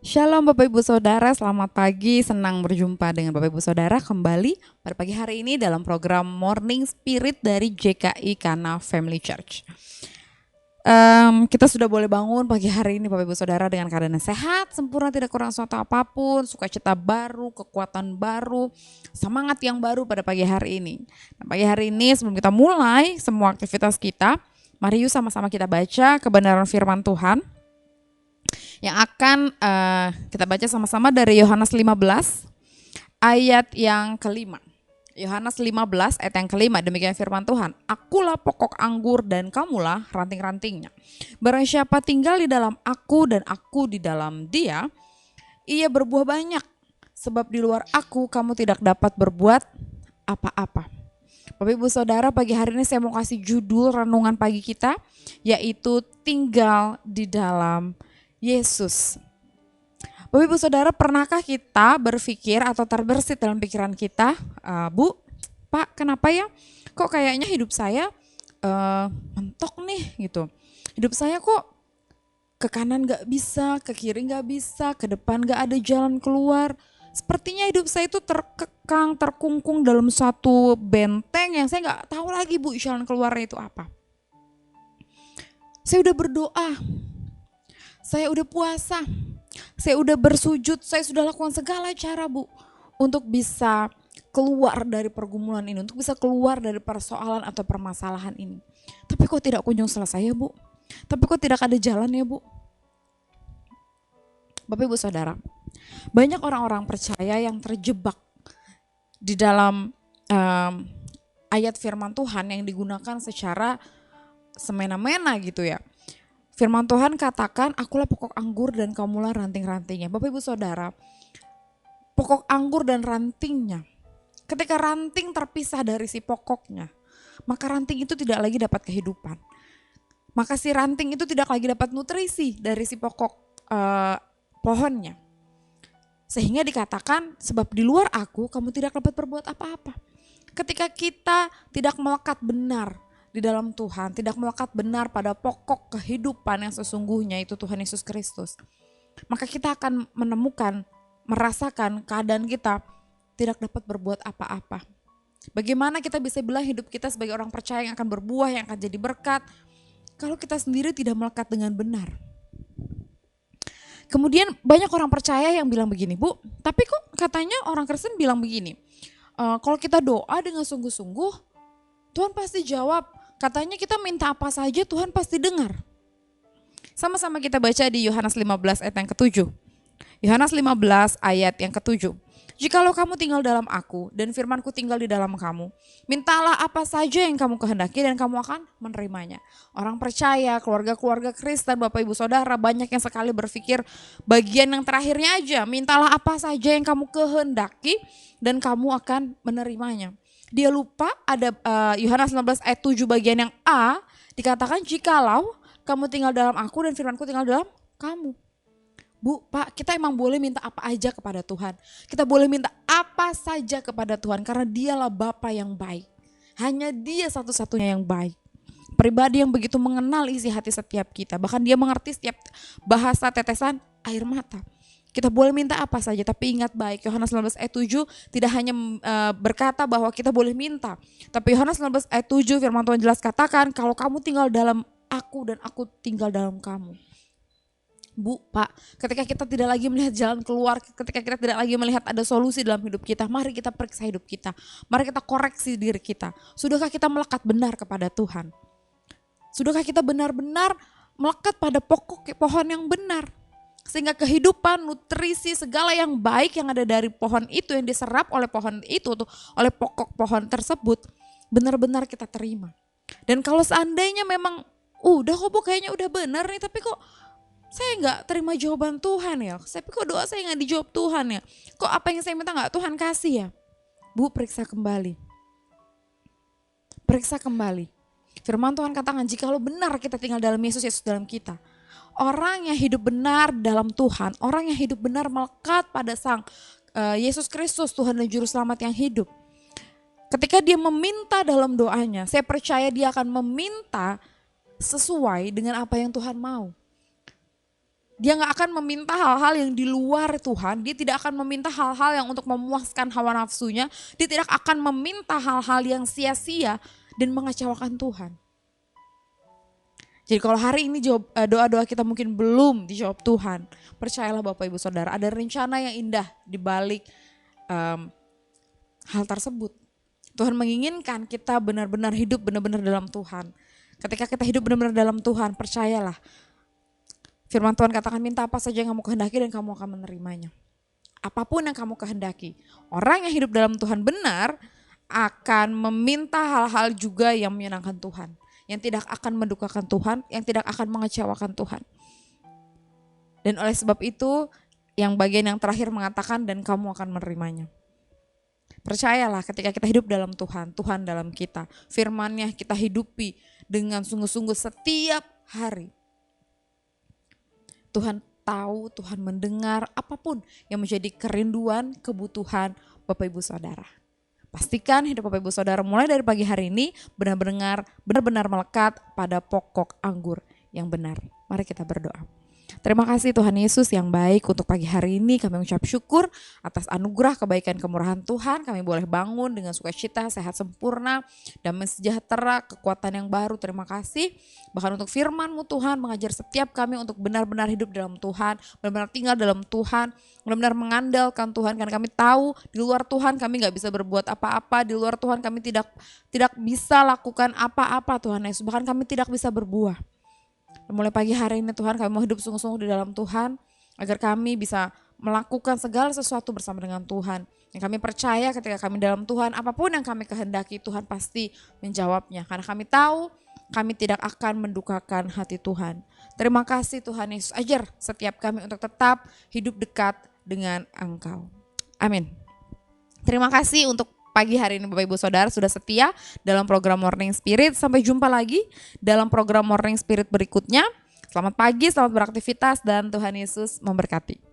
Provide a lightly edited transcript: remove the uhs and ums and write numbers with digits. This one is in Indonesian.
Shalom Bapak Ibu Saudara, selamat pagi, senang berjumpa dengan Bapak Ibu Saudara kembali pada pagi hari ini dalam program Morning Spirit dari JKI Kana Family Church. Kita sudah boleh bangun pagi hari ini Bapak Ibu Saudara dengan keadaan yang sehat, sempurna, tidak kurang suatu apapun, sukacita baru, kekuatan baru, semangat yang baru pada pagi hari ini. Nah, pagi hari ini sebelum kita mulai semua aktivitas kita, mari yuk sama-sama kita baca kebenaran firman Tuhan yang akan kita baca sama-sama dari Yohanes 15 ayat yang kelima. Yohanes 15 ayat yang kelima, demikian firman Tuhan. Akulah pokok anggur dan kamulah ranting-rantingnya. Barang siapa tinggal di dalam aku dan aku di dalam dia, ia berbuah banyak. Sebab di luar aku kamu tidak dapat berbuat apa-apa. Bapak Ibu Saudara, pagi hari ini saya mau kasih judul renungan pagi kita, yaitu tinggal di dalam Yesus. Bapak Ibu Saudara, pernahkah kita berpikir atau terbersit dalam pikiran kita, Bu, Pak, kenapa ya? Kok kayaknya hidup saya mentok nih gitu. Hidup saya kok ke kanan gak bisa, ke kiri gak bisa, ke depan gak ada jalan keluar. Sepertinya hidup saya itu terkekang, terkungkung dalam satu benteng yang saya gak tahu lagi Bu jalan keluarnya itu apa. Saya udah berdoa, saya udah puasa, saya udah bersujud, saya sudah lakukan segala cara Bu untuk bisa keluar dari pergumulan ini, untuk bisa keluar dari persoalan atau permasalahan ini. Tapi kok tidak kunjung selesai ya Bu? Tapi kok tidak ada jalan ya Bu? Bapak Ibu Saudara, banyak orang-orang percaya yang terjebak di dalam ayat firman Tuhan yang digunakan secara semena-mena gitu ya. Firman Tuhan katakan, akulah pokok anggur dan kamulah ranting-rantingnya. Bapak Ibu Saudara, pokok anggur dan rantingnya, ketika ranting terpisah dari si pokoknya, maka ranting itu tidak lagi dapat kehidupan. Maka si ranting itu tidak lagi dapat nutrisi dari si pokok pohonnya. Sehingga dikatakan, sebab di luar aku kamu tidak dapat berbuat apa-apa. Ketika kita tidak melekat benar di dalam Tuhan, tidak melekat benar pada pokok kehidupan yang sesungguhnya itu Tuhan Yesus Kristus, maka kita akan menemukan, merasakan keadaan kita tidak dapat berbuat apa-apa. Bagaimana kita bisa bilang hidup kita sebagai orang percaya yang akan berbuah, yang akan jadi berkat, kalau kita sendiri tidak melekat dengan benar. Kemudian banyak orang percaya yang bilang begini, Bu, tapi kok katanya orang Kristen bilang begini, kalau kita doa dengan sungguh-sungguh, Tuhan pasti jawab. Katanya kita minta apa saja Tuhan pasti dengar. Sama-sama kita baca di Yohanes 15 ayat yang ke-7. Yohanes 15 ayat yang ke-7. Jikalau kamu tinggal dalam aku dan firmanku tinggal di dalam kamu, mintalah apa saja yang kamu kehendaki dan kamu akan menerimanya. Orang percaya, keluarga-keluarga Kristen, Bapak Ibu Saudara, banyak yang sekali berpikir bagian yang terakhirnya aja, mintalah apa saja yang kamu kehendaki dan kamu akan menerimanya. Dia lupa ada Yohanes 19 ayat 7 bagian yang A, dikatakan jikalau kamu tinggal dalam aku dan firmanku tinggal dalam kamu. Bu, Pak, kita emang boleh minta apa aja kepada Tuhan. Kita boleh minta apa saja kepada Tuhan karena dialah Bapa yang baik. Hanya dia satu-satunya yang baik. Pribadi yang begitu mengenal isi hati setiap kita. Bahkan dia mengerti setiap bahasa tetesan air mata. Kita boleh minta apa saja, tapi ingat baik, Yohanes 19 ayat 7 tidak hanya berkata bahwa kita boleh minta. Tapi Yohanes 19 ayat 7 firman Tuhan jelas katakan, kalau kamu tinggal dalam aku dan aku tinggal dalam kamu. Bu, Pak, ketika kita tidak lagi melihat jalan keluar, ketika kita tidak lagi melihat ada solusi dalam hidup kita, mari kita periksa hidup kita. Mari kita koreksi diri kita. Sudahkah kita melekat benar kepada Tuhan? Sudahkah kita benar-benar melekat pada pokok pohon yang benar? Sehingga kehidupan, nutrisi, segala yang baik yang ada dari pohon itu, yang diserap oleh pohon itu, oleh pokok pohon tersebut, benar-benar kita terima. Dan kalau seandainya memang, udah kok Bu kayaknya udah benar nih, tapi kok saya nggak terima jawaban Tuhan ya, tapi kok doa saya nggak dijawab Tuhan ya, kok apa yang saya minta nggak Tuhan kasih ya, Bu periksa kembali. Periksa kembali. Firman Tuhan katakan, jikalau benar kita tinggal dalam Yesus, Yesus dalam kita. Orang yang hidup benar dalam Tuhan, orang yang hidup benar melekat pada Sang Yesus Kristus, Tuhan dan Juru Selamat yang hidup. Ketika dia meminta dalam doanya, saya percaya dia akan meminta sesuai dengan apa yang Tuhan mau. Dia gak akan meminta hal-hal yang di luar Tuhan. Dia tidak akan meminta hal-hal yang untuk memuaskan hawa nafsunya. Dia tidak akan meminta hal-hal yang sia-sia dan mengecewakan Tuhan. Jadi kalau hari ini doa-doa kita mungkin belum dijawab Tuhan, percayalah Bapak Ibu Saudara, ada rencana yang indah di balik hal tersebut. Tuhan menginginkan kita benar-benar hidup benar-benar dalam Tuhan. Ketika kita hidup benar-benar dalam Tuhan, percayalah. Firman Tuhan katakan, minta apa saja yang kamu kehendaki dan kamu akan menerimanya. Apapun yang kamu kehendaki. Orang yang hidup dalam Tuhan benar akan meminta hal-hal juga yang menyenangkan Tuhan. Yang tidak akan mendukakan Tuhan, yang tidak akan mengecewakan Tuhan. Dan oleh sebab itu, yang bagian yang terakhir mengatakan, dan kamu akan menerimanya. Percayalah ketika kita hidup dalam Tuhan, Tuhan dalam kita. Firman-Nya kita hidupi dengan sungguh-sungguh setiap hari. Tuhan tahu, Tuhan mendengar apapun yang menjadi kerinduan, kebutuhan Bapak Ibu Saudara. Pastikan hidup Bapak Ibu Saudara mulai dari pagi hari ini benar-benar melekat pada pokok anggur yang benar. Mari kita berdoa. Terima kasih Tuhan Yesus yang baik, untuk pagi hari ini kami mengucap syukur atas anugerah kebaikan kemurahan Tuhan. Kami boleh bangun dengan sukacita, sehat sempurna, damai sejahtera, kekuatan yang baru. Terima kasih bahkan untuk firman-Mu Tuhan, mengajar setiap kami untuk benar-benar hidup dalam Tuhan, benar-benar tinggal dalam Tuhan, benar-benar mengandalkan Tuhan. Karena kami tahu di luar Tuhan kami gak bisa berbuat apa-apa, di luar Tuhan kami tidak bisa lakukan apa-apa Tuhan Yesus, bahkan kami tidak bisa berbuah. Mulai pagi hari ini Tuhan, kami mau hidup sungguh-sungguh di dalam Tuhan, agar kami bisa melakukan segala sesuatu bersama dengan Tuhan. Yang kami percaya ketika kami dalam Tuhan, apapun yang kami kehendaki Tuhan pasti menjawabnya. Karena kami tahu kami tidak akan mendukakan hati Tuhan. Terima kasih Tuhan Yesus, ajar setiap kami untuk tetap hidup dekat dengan Engkau. Amin. Terima kasih untuk pagi hari ini Bapak Ibu Saudara sudah setia dalam program Morning Spirit. Sampai jumpa lagi dalam program Morning Spirit berikutnya. Selamat pagi, selamat beraktivitas, dan Tuhan Yesus memberkati.